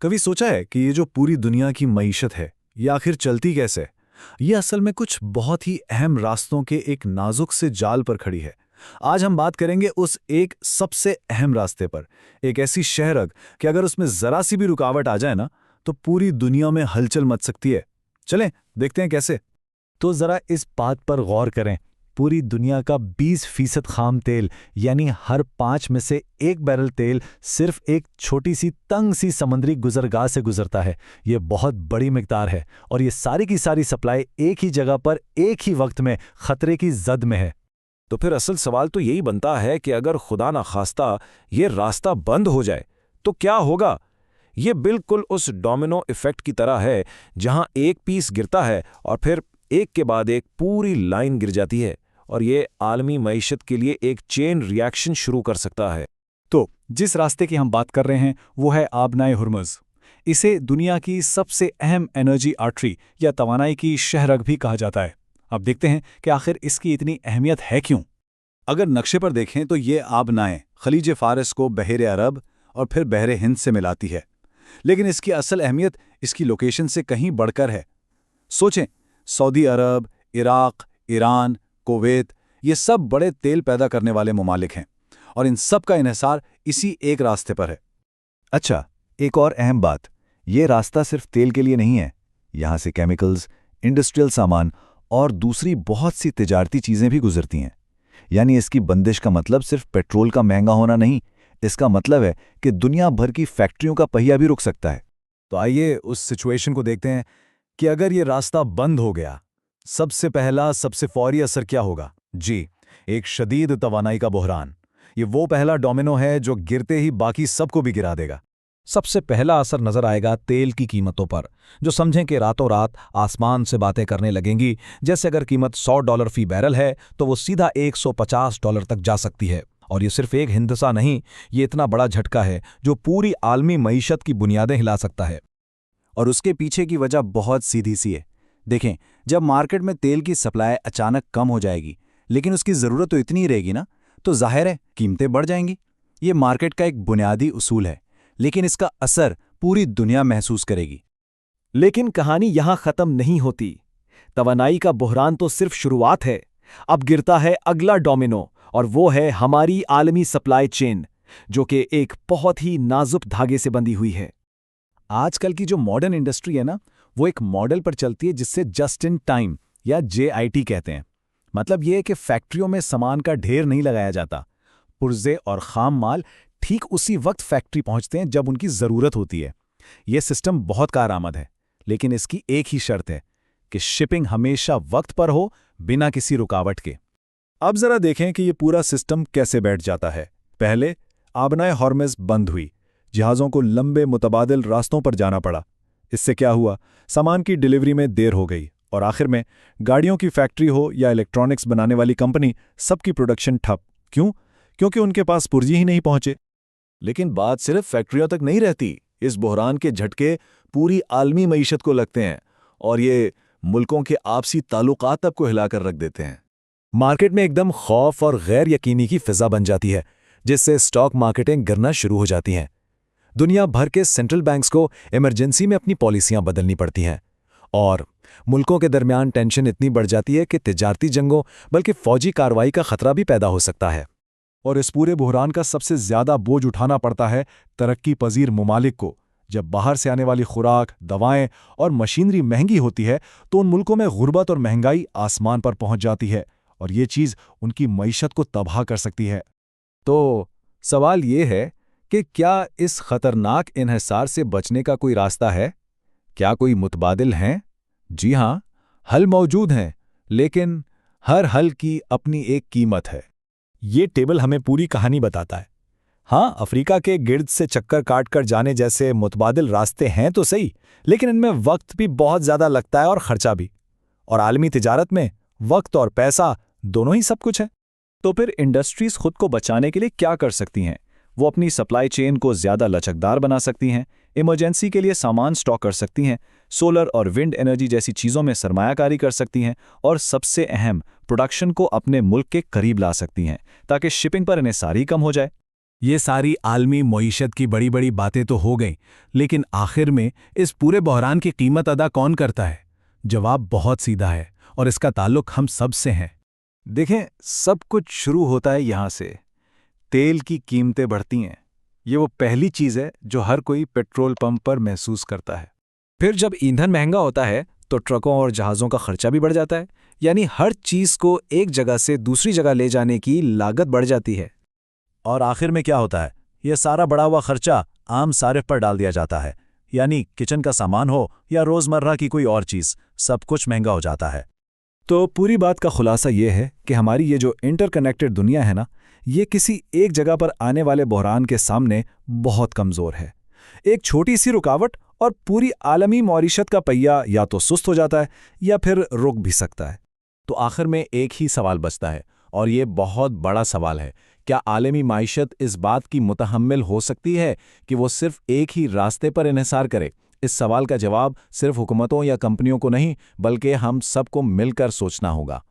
कभी सोचा है कि ये जो पूरी दुनिया की मईशत है, ये आखिर चलती कैसे? ये असल में कुछ बहुत ही अहम रास्तों के एक नाजुक से जाल पर खड़ी है। आज हम बात करेंगे उस एक सबसे अहम रास्ते पर, एक ऐसी शहरग कि अगर उसमें जरा सी भी रुकावट आ जाए ना, तो पूरी दुनिया में हलचल मच सकती है। चलें, देखते हैं कैसे। तो जरा इस बात पर गौर करें, पूरी दुनिया का 20% खाम तेल यानी हर 5 में से 1 बैरल तेल सिर्फ एक छोटी सी तंग सी समुद्री गुजरगाह से गुजरता है। ये बहुत बड़ी मिकदार है और ये सारी की सारी सप्लाई एक ही जगह पर एक ही वक्त में खतरे की जद में है। तो फिर असल सवाल तो यही बनता है कि अगर खुदा ना खास्ता ये रास्ता बंद हो जाए तो क्या होगा। ये बिल्कुल उस डोमिनो इफेक्ट की तरह है जहां एक पीस गिरता है और फिर एक के बाद एक पूरी लाइन गिर जाती है और ये आलमी मईशत के लिए एक चेन रिएक्शन शुरू कर सकता है। तो जिस रास्ते की हम बात कर रहे हैं वो है आबनाए हुर्मुज़। इसे दुनिया की सबसे अहम एनर्जी आर्टरी या तवानाई की शहरग भी कहा जाता है। अब देखते हैं कि आखिर इसकी इतनी अहमियत है क्यों। अगर नक्शे पर देखें तो ये आबनाएं खलीज फारिस को बहरे अरब और फिर बहरे हिंद से मिलाती है, लेकिन इसकी असल अहमियत इसकी लोकेशन से कहीं बढ़कर है। सोचें, सऊदी अरब, इराक, ईरान, कुवैत, ये सब बड़े तेल पैदा करने वाले ममालिक हैं और इन सब का इन्हिसार इसी एक रास्ते पर है। अच्छा, एक और अहम बात, ये रास्ता सिर्फ तेल के लिए नहीं है। यहाँ से केमिकल्स, इंडस्ट्रियल सामान और दूसरी बहुत सी तिजारती चीज़ें भी गुजरती हैं। यानी इसकी बंदिश का मतलब सिर्फ पेट्रोल का महंगा होना नहीं, इसका मतलब है कि दुनिया भर की फैक्ट्रियों का पहिया भी रुक सकता है। तो आइए उस सिचुएशन को देखते हैं कि अगर ये रास्ता बंद हो गया, सबसे पहला सबसे फौरी असर क्या होगा। जी, एक शदीद तवानाई का बहरान। ये वो पहला डोमिनो है जो गिरते ही बाकी सबको भी गिरा देगा। सबसे पहला असर नजर आएगा तेल की कीमतों पर, जो समझें कि रातों रात आसमान से बातें करने लगेंगी। जैसे अगर कीमत $100 फी बैरल है तो वो सीधा $150 तक जा सकती है। और ये सिर्फ एक हिंदसा नहीं, ये इतना बड़ा झटका है जो पूरी आलमी मईशत की बुनियादें हिला सकता है। और उसके पीछे की वजह बहुत सीधी सी है। देखें, जब मार्केट में तेल की सप्लाई अचानक कम हो जाएगी, लेकिन उसकी ज़रूरत तो इतनी ही रहेगी ना, तो जाहिर है कीमतें बढ़ जाएंगी। ये मार्केट का एक बुनियादी उसूल है, लेकिन इसका असर पूरी दुनिया महसूस करेगी। लेकिन कहानी यहां खत्म नहीं होती। तवानाई का बहरान तो सिर्फ शुरुआत है। अब गिरता है अगला डोमिनो, और वो है हमारी आलमी सप्लाई चेन, जो कि एक बहुत ही नाजुक धागे से बंधी हुई है। आजकल की जो मॉडर्न इंडस्ट्री है ना, वो एक मॉडल पर चलती है जिससे जस्ट इन टाइम या JIT कहते हैं। मतलब ये है कि फैक्ट्रियों में सामान का ढेर नहीं लगाया जाता। पुर्जे और खाम माल ठीक उसी वक्त फैक्ट्री पहुंचते हैं जब उनकी ज़रूरत होती है। ये सिस्टम बहुत कारआमद है, लेकिन इसकी एक ही शर्त है कि शिपिंग हमेशा वक्त पर हो, बिना किसी रुकावट के। अब जरा देखें कि ये पूरा सिस्टम कैसे बैठ जाता है। पहले आबनाए हुर्मुज़ बंद हुई, जहाज़ों को लंबे मुतबादिल रास्तों पर जाना पड़ा। इससे क्या हुआ, सामान की डिलीवरी में देर हो गई और आखिर में गाड़ियों की फैक्ट्री हो या इलेक्ट्रॉनिक्स बनाने वाली कंपनी, सबकी प्रोडक्शन ठप। क्यों? क्योंकि उनके पास पुर्जे ही नहीं पहुंचे। लेकिन बात सिर्फ फैक्ट्रियों तक नहीं रहती। इस बहरान के झटके पूरी आलमी मईशत को लगते हैं और ये मुल्कों के आपसी ताल्लुकात तक को हिलाकर रख देते हैं। मार्केट में एकदम खौफ और गैर यकीनी की फिजा बन जाती है, जिससे स्टॉक मार्केटें गिरना शुरू हो जाती हैं। दुनिया भर के सेंट्रल बैंक्स को इमरजेंसी में अपनी पॉलिसियां बदलनी पड़ती हैं और मुल्कों के दरमियान टेंशन इतनी बढ़ जाती है कि तिजारती जंगों बल्कि फौजी कार्रवाई का खतरा भी पैदा हो सकता है। और इस पूरे बहरान का सबसे ज्यादा बोझ उठाना पड़ता है तरक्की पजीर ममालिक को। जब बाहर से आने वाली खुराक, दवाएं और मशीनरी महंगी होती है तो उन मुल्कों में गुर्बत और महंगाई आसमान पर पहुंच जाती है और ये चीज़ उनकी मईशत को तबाह कर सकती है। तो सवाल ये है कि क्या इस खतरनाक इन्हिसार से बचने का कोई रास्ता है? क्या कोई मुतबादिल हैं? जी हां, हल मौजूद हैं, लेकिन हर हल की अपनी एक कीमत है। ये टेबल हमें पूरी कहानी बताता है। हाँ, अफ्रीका के गिर्द से चक्कर काट कर जाने जैसे मुतबादिल रास्ते हैं तो सही, लेकिन इनमें वक्त भी बहुत ज़्यादा लगता है और खर्चा भी। और आलमी तिजारत में वक्त और पैसा दोनों ही सब कुछ है। तो फिर इंडस्ट्रीज खुद को बचाने के लिए क्या कर सकती हैं? वो अपनी सप्लाई चेन को ज़्यादा लचकदार बना सकती हैं, इमरजेंसी के लिए सामान स्टॉक कर सकती हैं, सोलर और विंड एनर्जी जैसी चीज़ों में सरमायाकारी कर सकती हैं और सबसे अहम, प्रोडक्शन को अपने मुल्क के करीब ला सकती हैं ताकि शिपिंग पर इन्हें सारी कम हो जाए। ये सारी आलमी मईशत की बड़ी बड़ी बातें तो हो गईं, लेकिन आखिर में इस पूरे बहरान की कीमत अदा कौन करता है? जवाब बहुत सीधा है और इसका ताल्लुक हम सब से है। देखें, सब कुछ शुरू होता है यहां से। तेल की कीमतें बढ़ती हैं। ये वो पहली चीज़ है जो हर कोई पेट्रोल पंप पर महसूस करता है। फिर जब ईंधन महंगा होता है तो ट्रकों और जहाज़ों का खर्चा भी बढ़ जाता है, यानी हर चीज़ को एक जगह से दूसरी जगह ले जाने की लागत बढ़ जाती है। और आखिर में क्या होता है? ये सारा बढ़ा हुआ खर्चा आम सारिफ पर डाल दिया जाता है, यानी किचन का सामान हो या रोज़मर्रा की कोई और चीज़, सब कुछ महंगा हो जाता है। तो पूरी बात का खुलासा ये है कि हमारी ये जो इंटरकनेक्टेड दुनिया है ना, ये किसी एक जगह पर आने वाले बहरान के सामने बहुत कमज़ोर है। एक छोटी सी रुकावट और पूरी आलमी मईशत का पहिया या तो सुस्त हो जाता है या फिर रुक भी सकता है। तो आखिर में एक ही सवाल बचता है, और ये बहुत बड़ा सवाल है। क्या आलमी माइशत इस बात की मुतहम्मिल हो सकती है कि वो सिर्फ एक ही रास्ते पर इन्हिसार करे? इस सवाल का जवाब सिर्फ हुकूमतों या कंपनियों को नहीं, बल्कि हम सबको मिलकर सोचना होगा।